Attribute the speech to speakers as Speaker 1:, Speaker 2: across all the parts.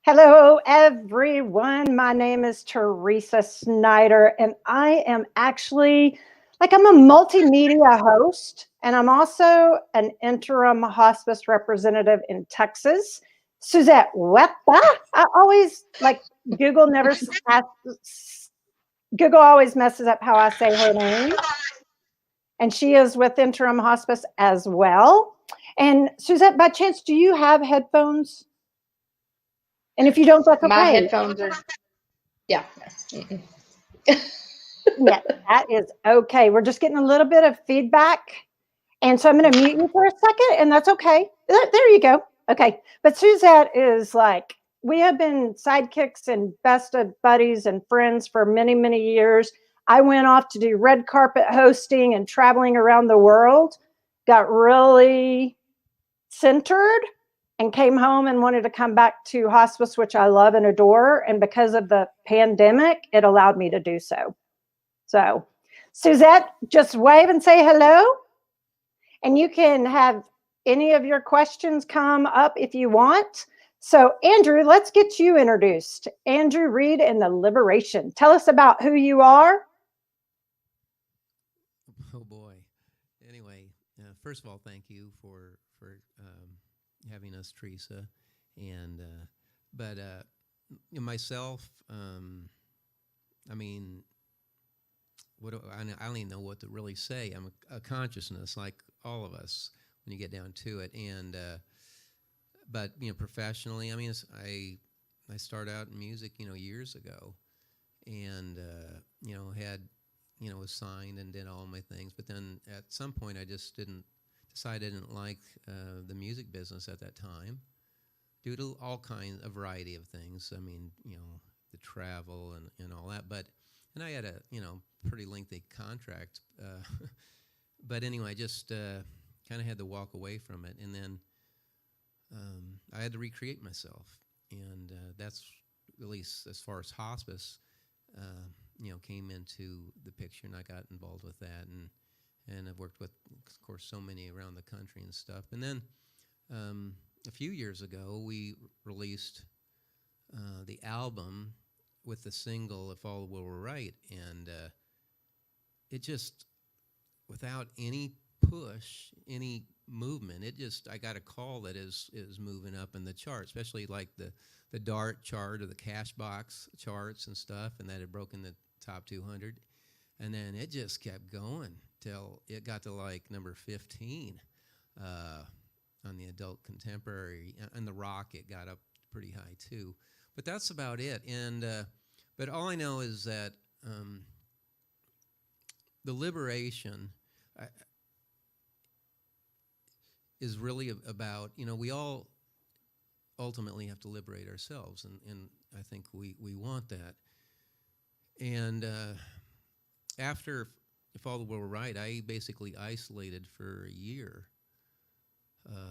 Speaker 1: Hello, everyone. My name is Teresa Snyder, and I am actually I'm a multimedia host, and I'm also an interim hospice representative in Texas. Suzette Weppa. I always Google never Google always messes up how I say her name, and she is with interim hospice as well. And Suzette, by chance, do you have headphones? And if you don't, that's
Speaker 2: My
Speaker 1: okay.
Speaker 2: headphones are, yeah.
Speaker 1: Yeah, that is okay. We're just getting a little bit of feedback. And so I'm going to mute you for a second, and that's okay. There you go. Okay. But Suzette is we have been sidekicks and best of buddies and friends for many, many years. I went off to do red carpet hosting and traveling around the world, got really centered, and came home and wanted to come back to hospice, which I love and adore. And because of the pandemic, it allowed me to do so. So, Suzette, just wave and say hello, and you can have any of your questions come up if you want. So, Andrew, let's get you introduced. Andrew Reed and the Liberation. Tell us about who you are.
Speaker 3: Oh boy. Anyway, first of all, thank you for having us, Teresa. And but myself, I mean, I don't even know what to really say. I'm a consciousness, like all of us, when you get down to it. And but professionally, I mean, I started out in music, years ago, and had was signed and did all my things. But then at some point, I just decided I didn't like the music business at that time, due to all kinds, a variety of things. I mean, the travel and all that. And I had a pretty lengthy contract. But anyway, I just kind of had to walk away from it, and then I had to recreate myself, and that's, at least as far as hospice, came into the picture, and I got involved with that, and I've worked with, of course, so many around the country and stuff. And then a few years ago, we released the album with the single "If All Will Were Right," and it just, without any push, any movement, I got a call that is moving up in the chart, especially like the Dart chart or the Cashbox charts and stuff, and that had broken the top 200, and then it just kept going till it got to like number 15 on the adult contemporary, and the rock, it got up pretty high too. But that's about it. And but all I know is that the liberation is really about, we all ultimately have to liberate ourselves, and I think we want that. And after If All the World Were Right, I basically isolated for a year.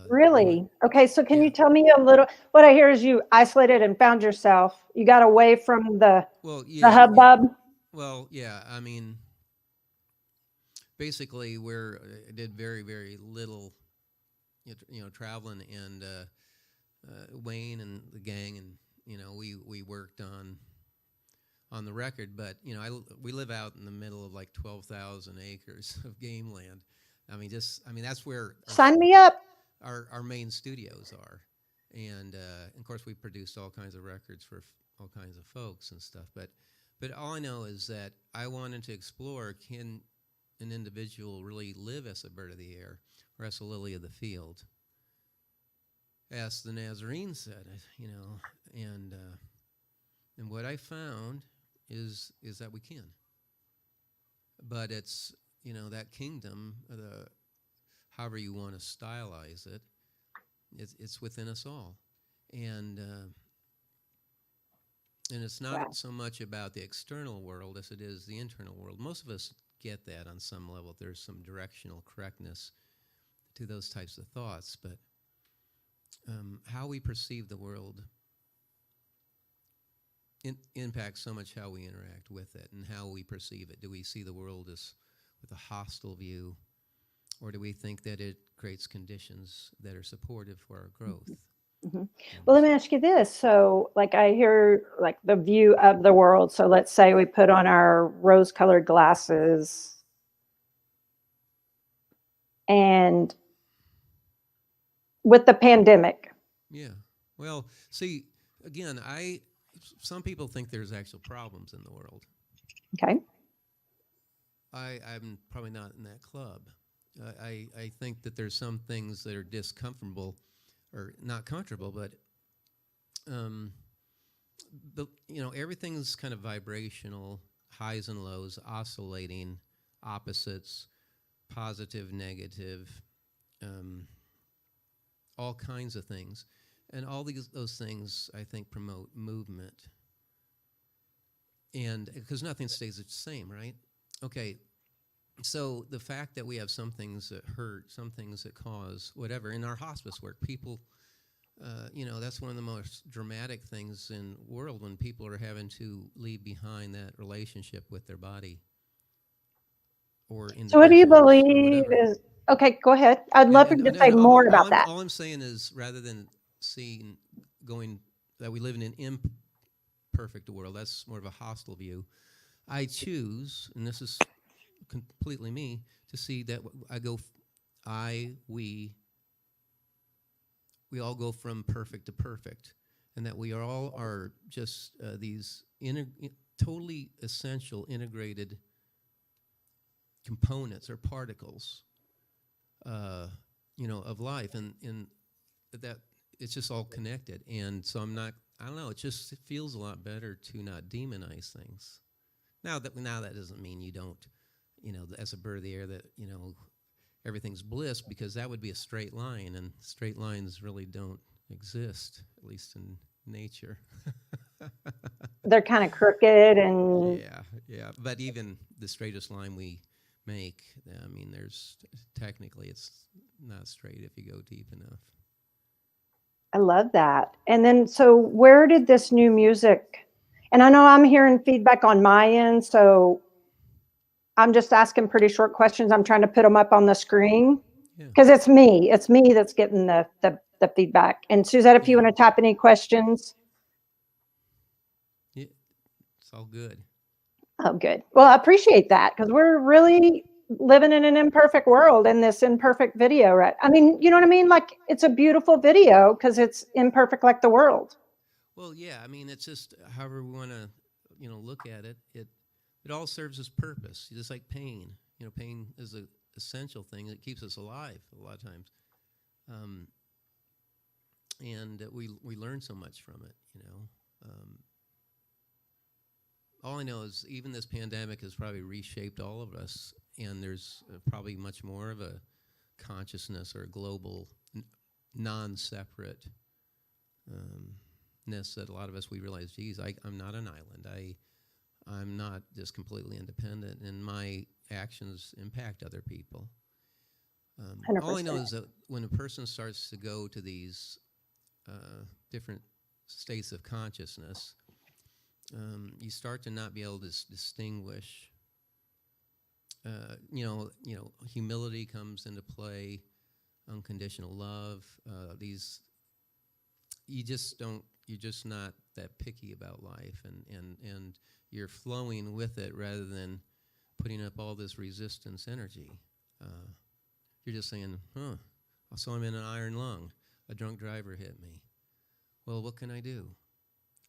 Speaker 1: Really? Okay, so can
Speaker 3: Yeah.
Speaker 1: you tell me a little? What I hear is you isolated and found yourself. You got away from
Speaker 3: Well,
Speaker 1: the
Speaker 3: yeah, yeah.
Speaker 1: hubbub.
Speaker 3: Well, yeah. I mean, basically, I did very, very little, traveling, and Wayne and the gang, and we worked on the record. But we live out in the middle of like 12,000 acres of game land. I mean, that's where
Speaker 1: Sign me up.
Speaker 3: our main studios are, and of course we produced all kinds of records for all kinds of folks and stuff. But all I know is that I wanted to explore, can an individual really live as a bird of the air or as a lily of the field, as the Nazarene said, and what I found is that we can. But it's, that kingdom, however you want to stylize it, it's within us all, and it's not
Speaker 1: Wow.
Speaker 3: so much about the external world as it is the internal world. Most of us get that on some level. There's some directional correctness to those types of thoughts, but how we perceive the world impacts so much how we interact with it and how we perceive it. Do we see the world as with a hostile view, or do we think that it creates conditions that are supportive for our growth?
Speaker 1: Mhm. Well, let me ask you this. So, like, I hear like the view of the world. So, let's say we put on our rose colored glasses and with the pandemic,
Speaker 3: Yeah. Well, see, again, some people think there's actual problems in the world.
Speaker 1: okay?
Speaker 3: I'm probably not in that club. I think that there's some things that are discomfortable, or not comfortable, but um, everything's kind of vibrational, highs and lows, oscillating, opposites, positive, negative, um, all kinds of things, and all those things I think promote movement, and because nothing stays the same, right? Okay, so the fact that we have some things that hurt, some things that cause whatever in our hospice work, people, that's one of the most dramatic things in the world when people are having to leave behind that relationship with their body or
Speaker 1: So, what do you
Speaker 3: individuals or
Speaker 1: believe
Speaker 3: whatever.
Speaker 1: is okay? Go ahead. I'd love for you to
Speaker 3: And
Speaker 1: say
Speaker 3: all,
Speaker 1: more about that.
Speaker 3: all I'm saying is, rather than seeing going that we live in an imperfect world, that's more of a hostile view. I choose, and this is completely me, to see that we all go from perfect to perfect, and that we all are just these totally essential integrated components or particles, of life, and that it's just all connected. And so I don't know, it feels a lot better to not demonize things. Now that doesn't mean you don't, as a bird of the air, that, everything's bliss, because that would be a straight line, and straight lines really don't exist, at least in nature.
Speaker 1: They're kind of crooked and
Speaker 3: Yeah. But even the straightest line we make, I mean, technically it's not straight if you go deep enough.
Speaker 1: I love that. And then, so where did this new music? And I know I'm hearing feedback on my end, so I'm just asking pretty short questions. I'm trying to put them up on the screen
Speaker 3: Yeah.
Speaker 1: because it's me. It's me that's getting the feedback. And Suzette, if you
Speaker 3: Yeah.
Speaker 1: want to tap any questions.
Speaker 3: Yeah. It's all good.
Speaker 1: Oh, good. Well, I appreciate that because we're really living in an imperfect world in this imperfect video, right? I mean, you know what I mean? Like, it's a beautiful video because it's imperfect like the world.
Speaker 3: Well, yeah, I mean, it's just however we want to, look at it. It all serves its purpose. Just like pain. Pain is an essential thing that keeps us alive a lot of times, and we learn so much from it. All I know is even this pandemic has probably reshaped all of us, and there's probably much more of a consciousness or a global, non-separate ness that a lot of us, we realize, geez, I'm not an island. I'm not just completely independent, and my actions impact other people. All I know
Speaker 1: 100%.
Speaker 3: is that when a person starts to go to these different states of consciousness, you start to not be able to distinguish. Humility comes into play, unconditional love. You just don't. You're just not that picky about life, and you're flowing with it rather than putting up all this resistance energy. You're just saying, so I'm in an iron lung. A drunk driver hit me. Well, what can I do?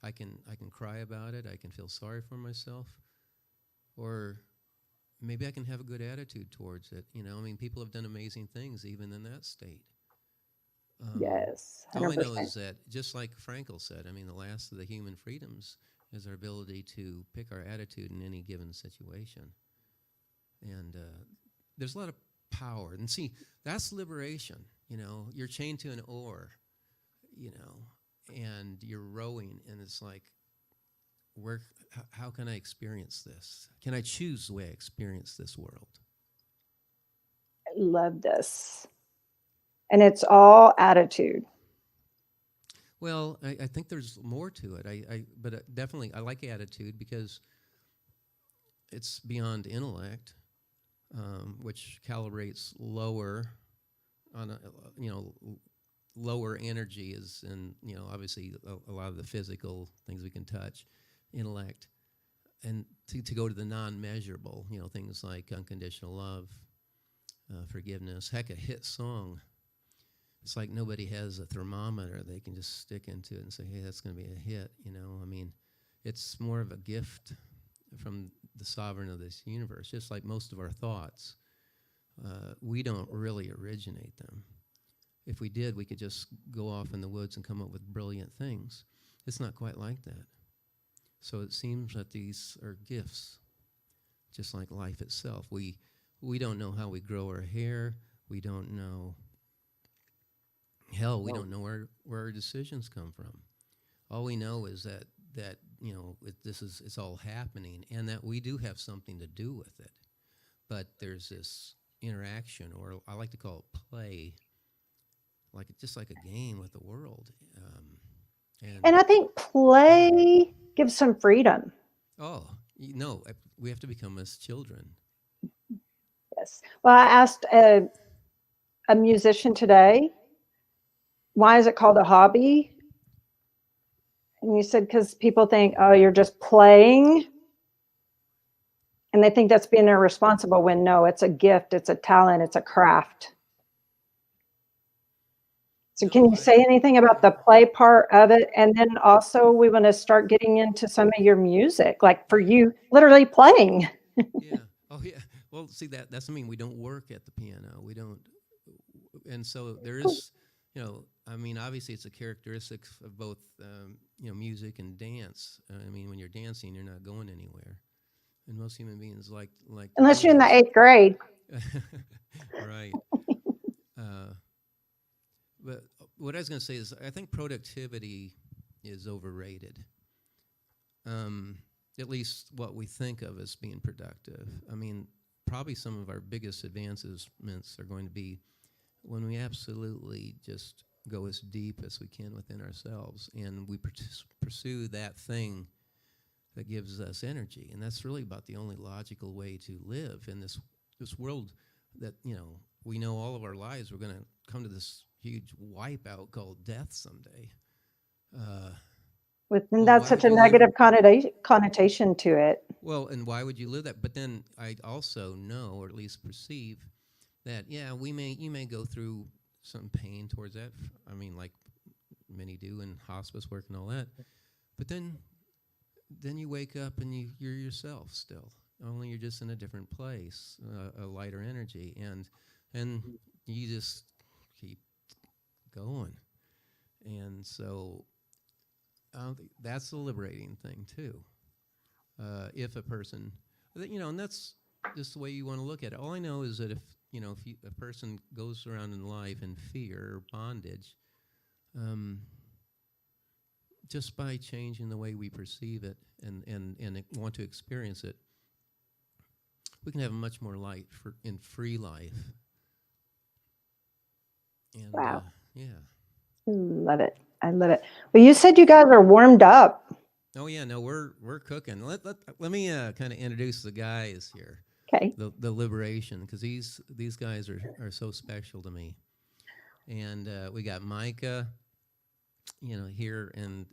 Speaker 3: I can cry about it. I can feel sorry for myself, or maybe I can have a good attitude towards it. I mean, people have done amazing things even in that state.
Speaker 1: Yes,
Speaker 3: All I know
Speaker 1: 100%.
Speaker 3: is that, just like Frankel said, I mean, the last of the human freedoms is our ability to pick our attitude in any given situation. And there's a lot of power. And see, that's liberation. You're chained to an oar, and you're rowing, and it's like, how can I experience this? Can I choose the way I experience this world?
Speaker 1: I love this. And it's all attitude.
Speaker 3: Well, I think there's more to it. But definitely, I like attitude because it's beyond intellect, which calibrates lower on a lower energy is, and obviously a lot of the physical things we can touch, intellect, and to go to the non-measurable, things like unconditional love, forgiveness. Heck, a hit song. It's like nobody has a thermometer they can just stick into it and say, hey, that's going to be a hit. I mean, it's more of a gift from the sovereign of this universe, just like most of our thoughts. We don't really originate them. If we did, we could just go off in the woods and come up with brilliant things. It's not quite like that. So it seems that these are gifts, just like life itself. We don't know how we grow our hair. We don't know. Hell, we don't know where our decisions come from. All we know is that it's all happening, and that we do have something to do with it. But there's this interaction, or I like to call it play, just like a game with the world.
Speaker 1: And I think play gives some freedom.
Speaker 3: We have to become as children.
Speaker 1: Yes. Well, I asked a musician today, why is it called a hobby? And you said, because people think, oh, you're just playing. And they think that's being irresponsible, when no, it's a gift, it's a talent, it's a craft. So can you say anything about the play part of it? And then also we want to start getting into some of your music, like for you, literally playing.
Speaker 3: Yeah. Oh, yeah. Well, see, that's we don't work at the piano. We don't. And so there is, obviously it's a characteristic of both, music and dance. When you're dancing, you're not going anywhere. And most human beings like
Speaker 1: unless you're in the 8th grade.
Speaker 3: Right. But what I was going to say is, I think productivity is overrated. At least what we think of as being productive. Probably some of our biggest advancements are going to be when we absolutely just go as deep as we can within ourselves, and we pursue that thing that gives us energy. And that's really about the only logical way to live in this world that, we know all of our lives we're going to come to this huge wipeout called death someday.
Speaker 1: And that's such a negative connotation to it.
Speaker 3: Well, and why would you live that? But then I also know, or at least perceive, that, you may go through some pain towards that. Like many do in hospice work and all that. But then you wake up and you're yourself still. Only you're just in a different place, a lighter energy, and you just keep going. And so that's the liberating thing too. If a person, and that's just the way you want to look at it. All I know is that if a person goes around in life in fear or bondage, just by changing the way we perceive it and want to experience it, we can have a much more light and free life. And,
Speaker 1: wow.
Speaker 3: Yeah.
Speaker 1: Love it. I love it. Well, you said you guys are warmed up.
Speaker 3: Oh yeah, no, we're cooking. Let me kind of introduce the guys here.
Speaker 1: Okay.
Speaker 3: The liberation, because these guys are so special to me. And we got Micah, here and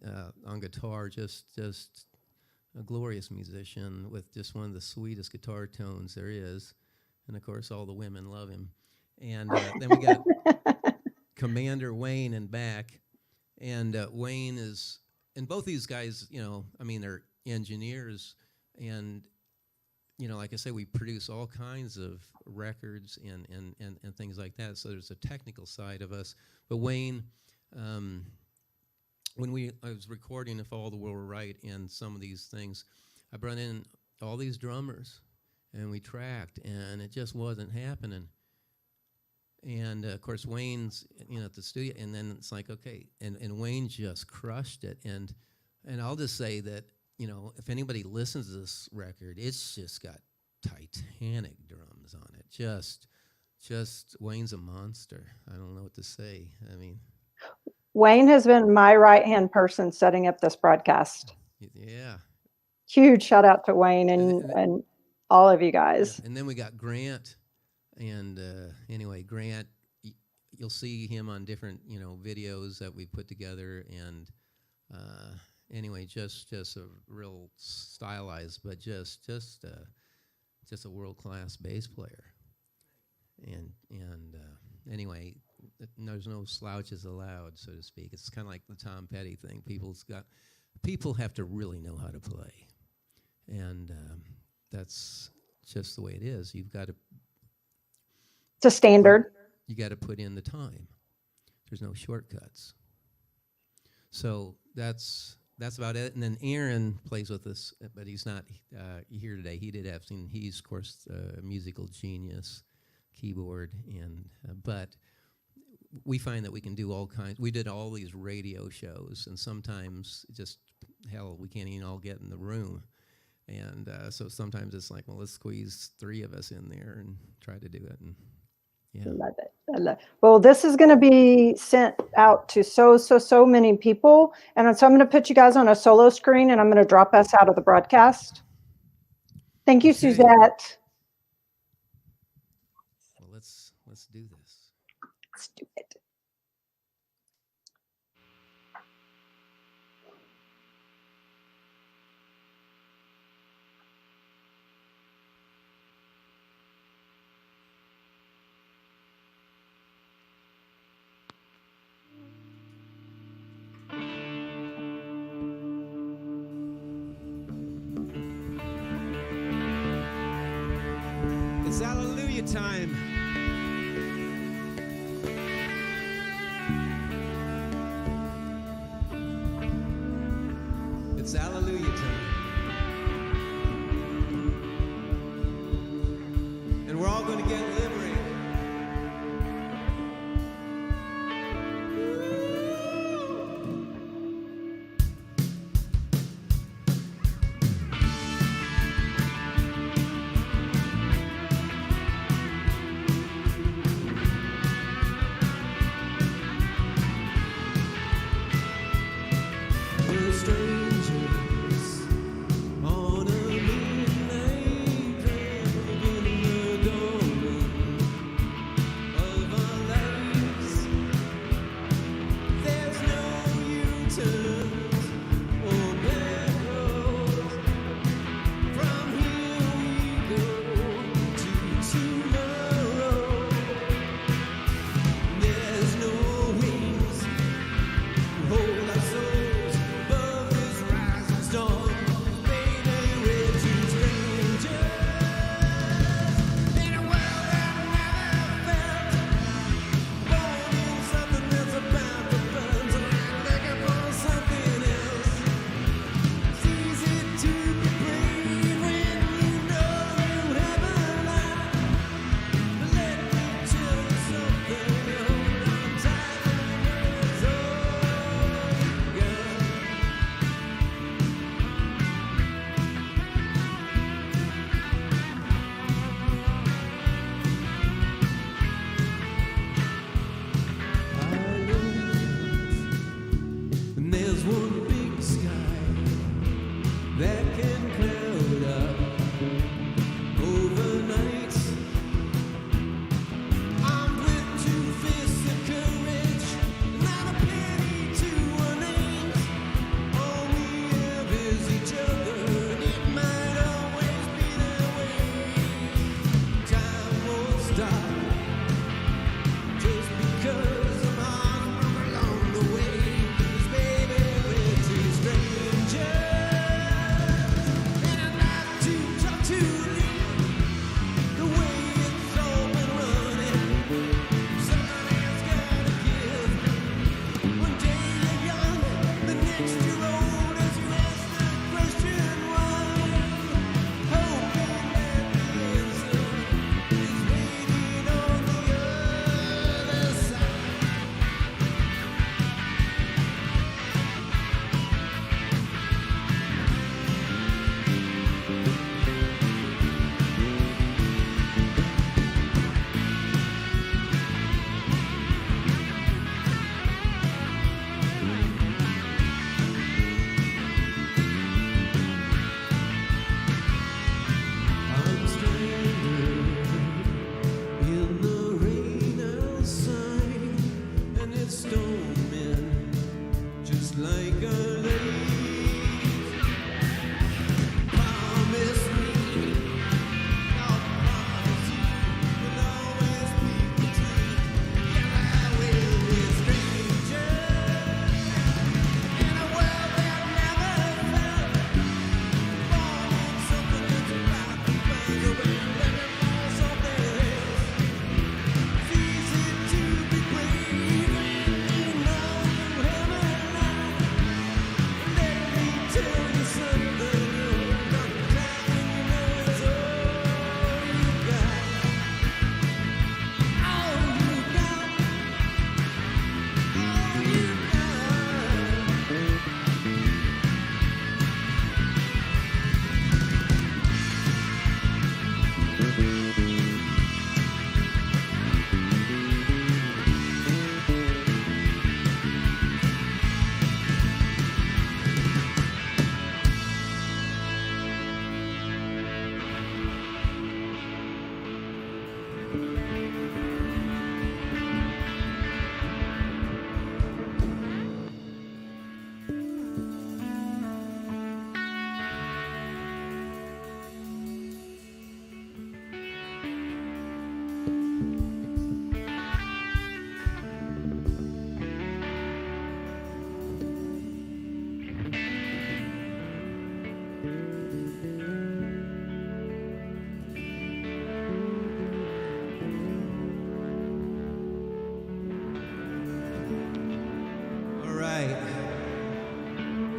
Speaker 3: on guitar, just a glorious musician with just one of the sweetest guitar tones there is. And of course, all the women love him. And then we got Commander Wayne in back. And Wayne is, and both these guys, they're engineers. And, like I say, we produce all kinds of records and things like that. So there's a technical side of us. But Wayne, when I was recording If All the World Were Right and some of these things, I brought in all these drummers, and we tracked, and it just wasn't happening. And, of course, Wayne's, at the studio, and then it's like, okay, and Wayne just crushed it. And I'll just say that, if anybody listens to this record, it's just got titanic drums on it. Just Wayne's a monster. I don't know what to say.
Speaker 1: Wayne has been my right-hand person setting up this broadcast.
Speaker 3: Yeah.
Speaker 1: Huge shout out to Wayne and all of you guys.
Speaker 3: And then we got Grant. And anyway, Grant, you'll see him on different videos that we put together, and anyway, just a real stylized, but just a world-class bass player. And anyway, there's no slouches allowed, so to speak. It's kind of like the Tom Petty thing. People have to really know how to play, and that's just the way it is. You've got to.
Speaker 1: It's a standard.
Speaker 3: You got to put in the time. There's no shortcuts. So that's about it. And then Aaron plays with us, but he's not here today. He did have seen. He's of course a musical genius, keyboard, and but we find that we can do all kinds. We did all these radio shows, and sometimes just hell, we can't even all get in the room. And so sometimes it's like, well, let's squeeze 3 of us in there and try to do it. And yeah.
Speaker 1: I love it. Well, this is going to be sent out to so many people. And so I'm going to put you guys on a solo screen, and I'm going to drop us out of the broadcast. Thank you,
Speaker 3: Okay.
Speaker 1: Suzette.
Speaker 3: Well, let's do this.
Speaker 1: Let's do it.
Speaker 3: It's hallelujah time. It's hallelujah time. And we're all going to get liberated. We're strangers on a midnight drive in the dawn of our lives. There's no U-turns or back roads. From here we go to tomorrow. There's no wings to hold our souls above this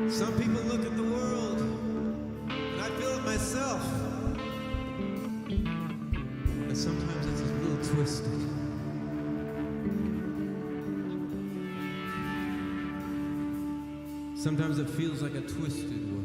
Speaker 3: Some people look at the world, and I feel it myself. But sometimes it's a little twisted. Sometimes it feels like a twisted world.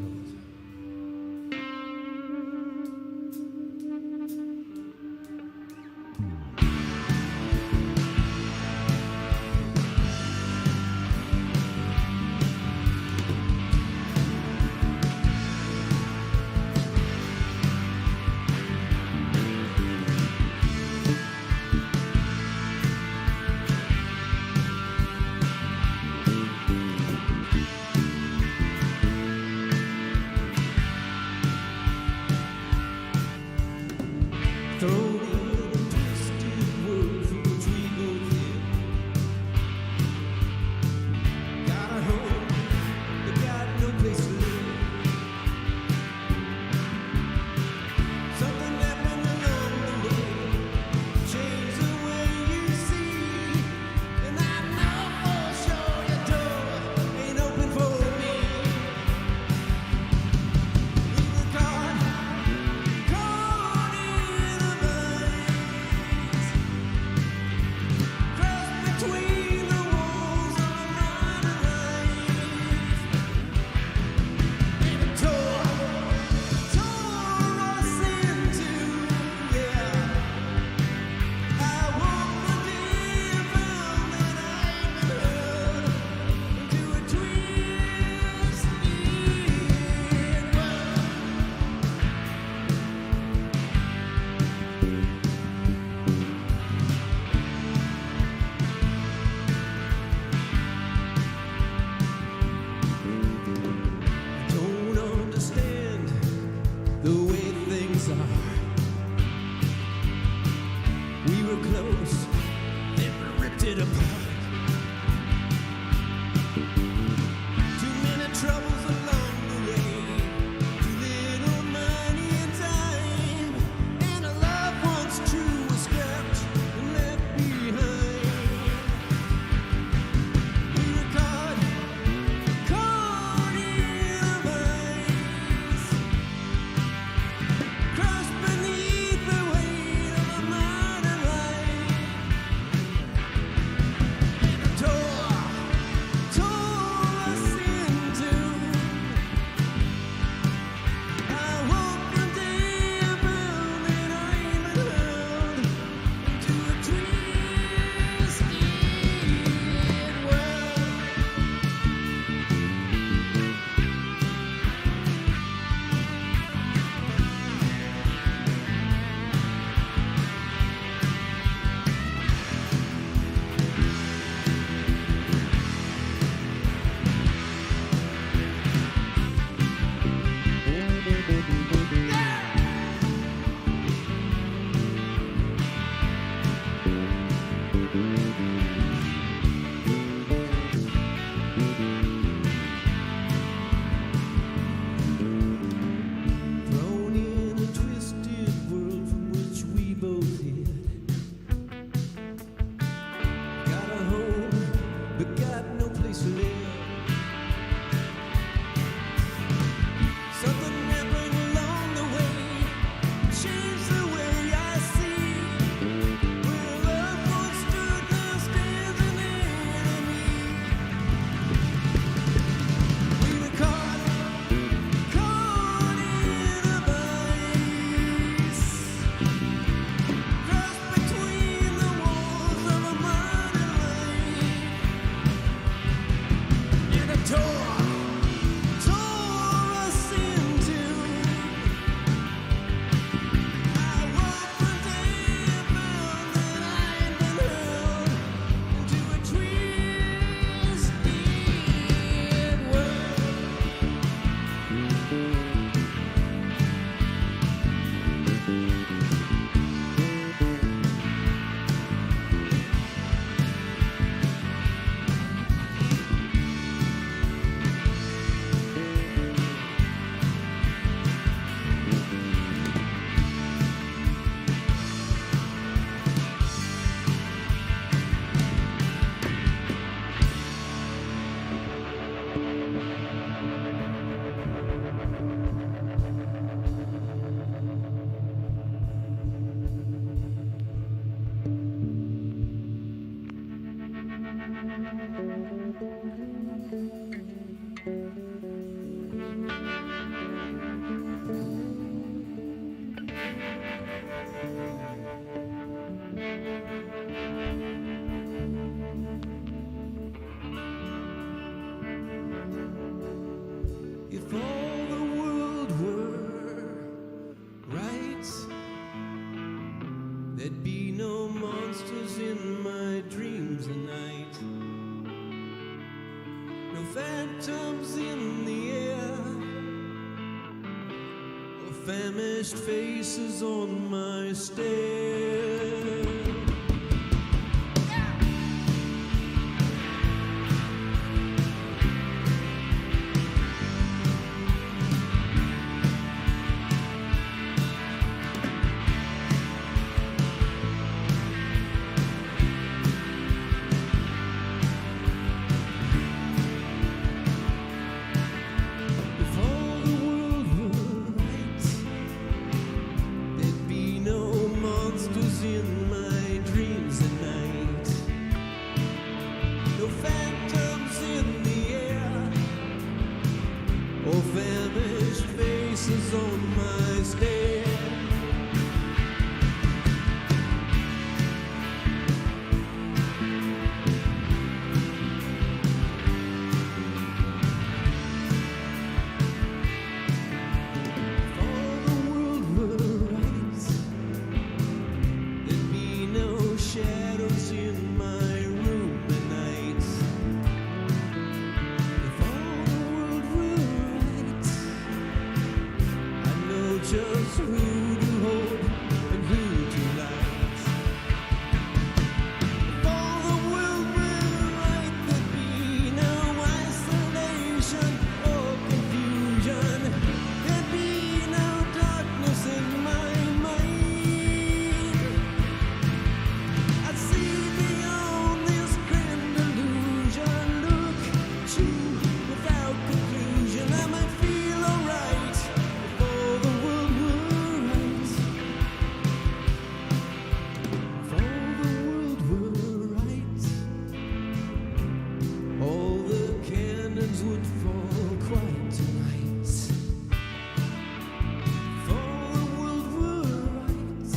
Speaker 4: famished faces on my stair. If all the world were right, there'd be no monsters in my dreams at night. No phantoms in the air, or famished faces on my stair. If all the world were right, there'd be no shadows in my room at night. If all the world were right, I know just who to hold and who to like. If all the world were right, there'd be no isolation or confusion. There'd be no darkness in my mind. I'd see beyond this grand illusion. Look at you without conclusion. I might feel alright if all the world were right. If all the world were right, all the cannons would fall quiet tonight. If all the world were right,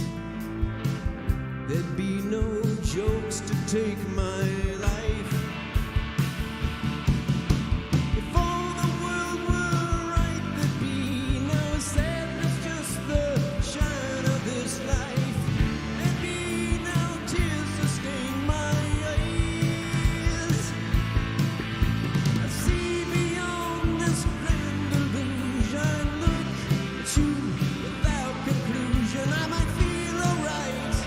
Speaker 4: there'd be no jokes to take my life. If all the world were right, there'd be no sadness, just the shine of this life. There'd be no tears to stain my eyes. I see beyond this grand illusion. Look at you without conclusion. I might feel alright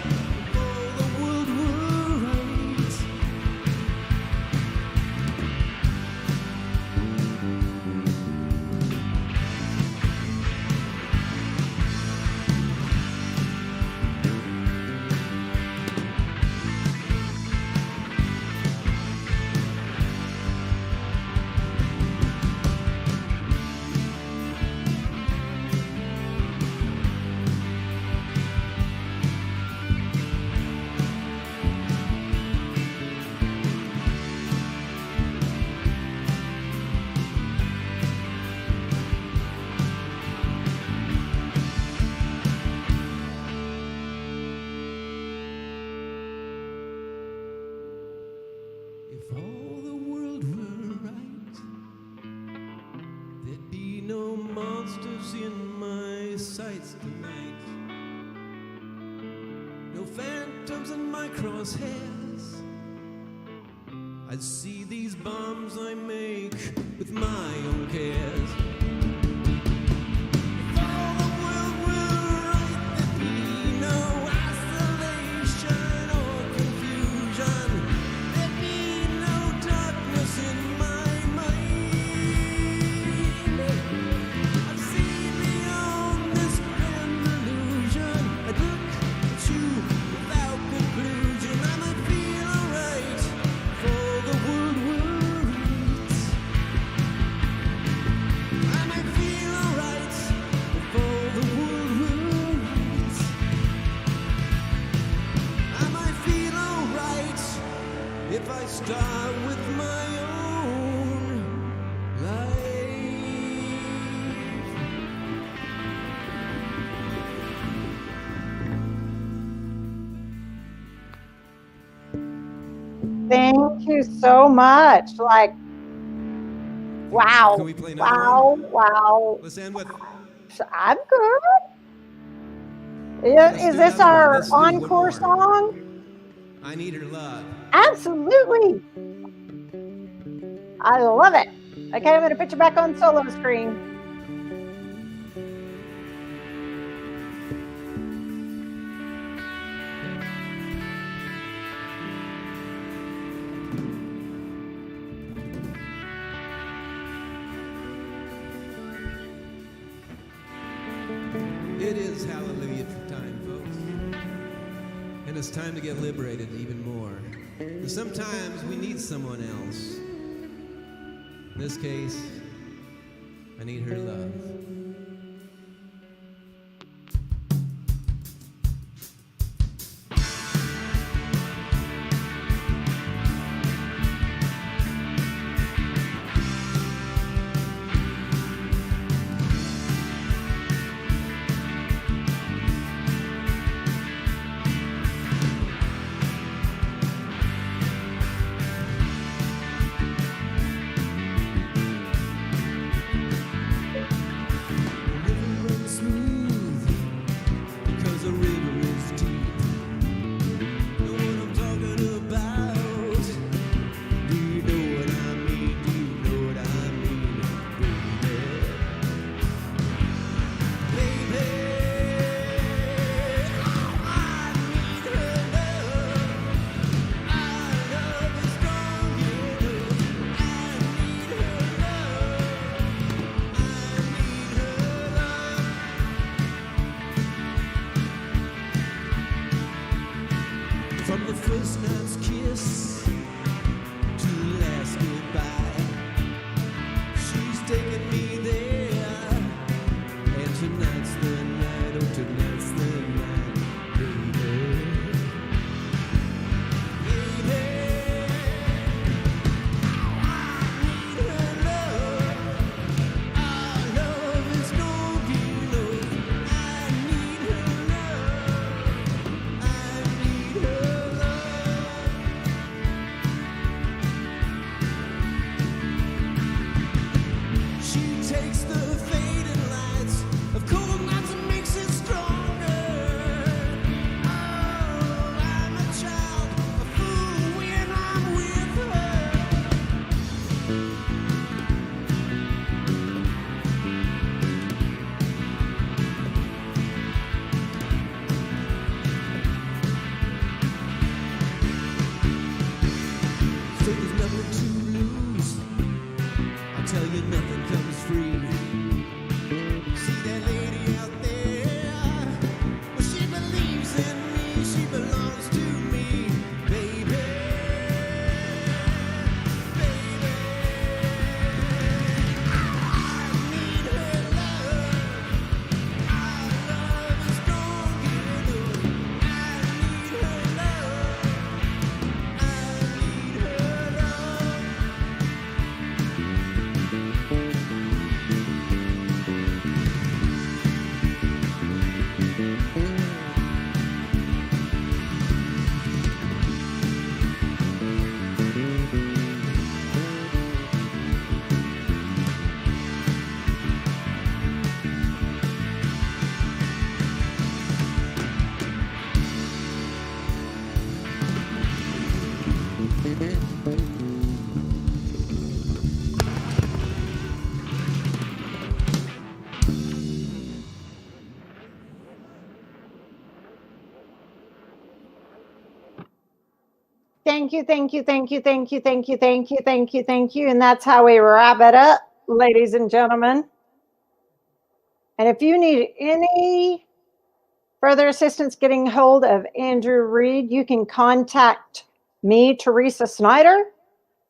Speaker 4: if all the world were right. If all the world were right, there'd be no monsters in my sights tonight. No phantoms in my crosshairs. I'd see these bombs I make with my own cares. If all the world were right, there'd be no isolation or confusion. There'd be no darkness in my mind. I'd see beyond this grand illusion. I'd look at you without conclusion. I might feel alright if all the world were right. I might feel alright if all the world were right. I might feel alright if I start with my own life.
Speaker 1: Thank you so much. Like, wow.
Speaker 4: Can we play another
Speaker 1: Wow,
Speaker 4: one?
Speaker 1: wow.
Speaker 4: Let's end with.
Speaker 1: I'm good.
Speaker 4: Let's
Speaker 1: Is
Speaker 4: do
Speaker 1: this
Speaker 4: another one.
Speaker 1: our
Speaker 4: Let's do one
Speaker 1: encore
Speaker 4: more.
Speaker 1: song?
Speaker 4: I Need Her Love.
Speaker 1: Absolutely. I love it. Okay, I'm going to put you back on solo screen.
Speaker 3: It is hallelujah time, folks. And it's time to get liberated even more. And sometimes we need someone else. In this case, I need her love. From the first night's kiss to the last goodbye, she's taken me there. And tonight's the night, oh tonight's the night, baby. Baby, I need her love. Our love is no deal. I need her love. I need her love. She takes the fading lights of cold nights and makes it stronger. Oh, I'm a child, a fool when I'm with her. So there's nothing to lose. I'll tell you nothing comes free. See that lady out there? Well, she believes in me. She belongs to me, baby. Baby. I need her love. Our love is strong enough. I need her love. I need her love.
Speaker 1: Thank you, thank you, thank you, thank you, thank you, thank you, thank you, thank you. And that's how we wrap it up, ladies and gentlemen. And if you need any further assistance getting hold of Andrew Reed, you can contact me, Teresa Snyder,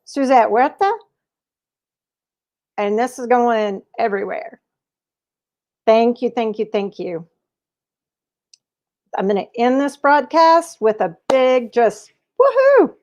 Speaker 1: Suzette Huerta, and this is going everywhere. Thank you, thank you, thank you. I'm going to end this broadcast with a big just woohoo.